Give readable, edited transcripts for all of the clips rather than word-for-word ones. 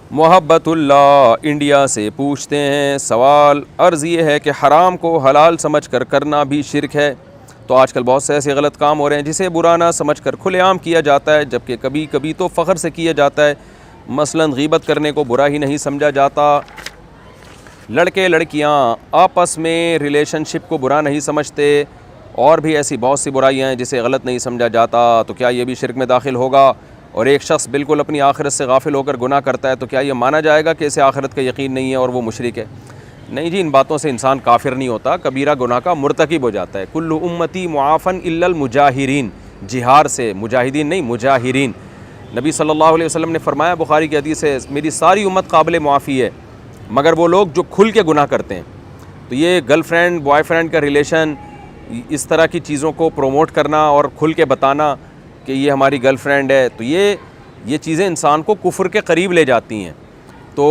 मोहब्बतुल्लाह India से पूछते हैं, सवाल अर्ज़ ये है कि हराम को हलाल समझकर करना भी शिरक है। तो आजकल बहुत से ऐसे गलत काम हो रहे हैं जिसे बुरा ना समझकर खुलेआम किया जाता है, जबकि कभी कभी तो फ़ख्र से किया जाता है। मसलन गीबत करने को बुरा ही नहीं समझा जाता, लड़के लड़कियां आपस में रिलेशनशिप को बुरा नहीं समझते, और भी ऐसी बहुत सी बुराइयां हैं जिसे गलत नहीं समझा जाता। तो क्या ये भी शिरक में दाखिल होगा? और एक शख्स बिल्कुल अपनी आखिरत से गाफिल होकर गुनाह करता है तो क्या ये माना जाएगा कि इसे आखिरत का यकीन नहीं है और वो मुशरिक है? नहीं जी, इन बातों से इंसान काफिर नहीं होता, कबीरा गुनाह का मुर्तकिब हो जाता है। कुल्लु उम्मती मुआफ़न इल्लल मुजाहिरीन, जिहार से, मुजाहिदीन नहीं मुजाहिरीन। नबी सल्लल्लाहु अलैहि वसल्लम ने फरमाया, बुखारी की हदीस है, मेरी सारी उम्मत काबिल मुआफ़ी है मगर वो लोग जो खुल के गुनाह करते हैं। तो ये गर्लफ्रेंड बॉयफ्रेंड का रिलेशन, इस तरह की चीज़ों को प्रोमोट करना और खुल के बताना कि ये हमारी गर्लफ्रेंड है, तो ये चीज़ें इंसान को कुफ्र के करीब ले जाती हैं। तो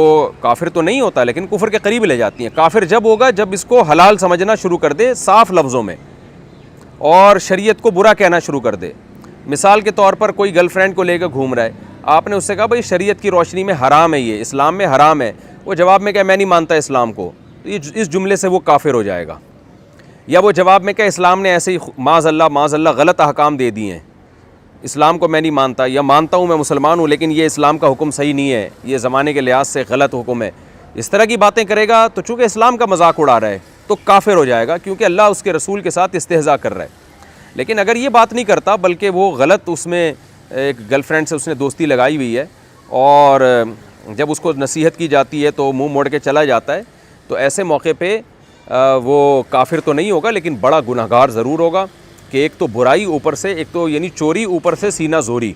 काफिर तो नहीं होता लेकिन कुफ्र के करीब ले जाती हैं। काफिर जब होगा जब इसको हलाल समझना शुरू कर दे साफ़ लफ्ज़ों में और शरीयत को बुरा कहना शुरू कर दे। मिसाल के तौर पर कोई गर्लफ्रेंड को लेकर घूम रहा है, आपने उससे कहा भाई शरीयत की रोशनी में हराम है, ये इस्लाम में हराम है। वो जवाब में क्या, मैं नहीं मानता इस्लाम को, तो इस जुमले से वो काफिर हो जाएगा। या वो जवाब में क्या, इस्लाम ने ऐसे ही माज़अल्लाह गलत अहकाम दे दिए हैं, इस्लाम को मैं नहीं मानता, या मानता हूँ मैं मुसलमान हूँ लेकिन ये इस्लाम का हुक्म सही नहीं है, ये ज़माने के लिहाज से गलत हुक्म है। इस तरह की बातें करेगा तो चूँकि इस्लाम का मजाक उड़ा रहा है तो काफिर हो जाएगा, क्योंकि अल्लाह उसके रसूल के साथ इस्तेहज़ा कर रहा है। लेकिन अगर ये बात नहीं करता बल्कि वो गलत, उसमें एक गर्लफ्रेंड से उसने दोस्ती लगाई हुई है और जब उसको नसीहत की जाती है तो मुँह मोड़ के चला जाता है, तो ऐसे मौके पर वो काफिर तो नहीं होगा लेकिन बड़ा गुनहगार ज़रूर होगा। कि एक तो बुराई ऊपर से, एक तो यानी चोरी, ऊपर से सीना जोरी।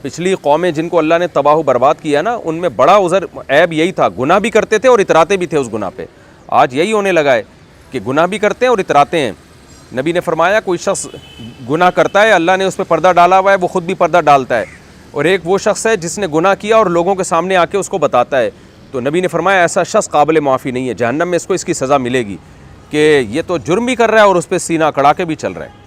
पिछली कौमें जिनको अल्लाह ने तबाह बर्बाद किया ना, उनमें बड़ा उज़र ऐब यही था, गुनाह भी करते थे और इतराते भी थे उस गुनाह पे। आज यही होने लगा है कि गुनाह भी करते हैं और इतराते हैं। नबी ने फरमाया, कोई शख्स गुनाह करता है, अल्लाह ने उस पर पर्दा डाला हुआ है, वो ख़ुद भी पर्दा डालता है, और एक वो शख्स है जिसने गुनाह किया और लोगों के सामने आके उसको बताता है। तो नबी ने फरमाया ऐसा शख्स काबिल माफ़ी नहीं है, जहन्नम में इसको इसकी सज़ा मिलेगी कि ये तो जुर्म भी कर रहा है और उस पर सीना अकड़ा के भी चल रहा है।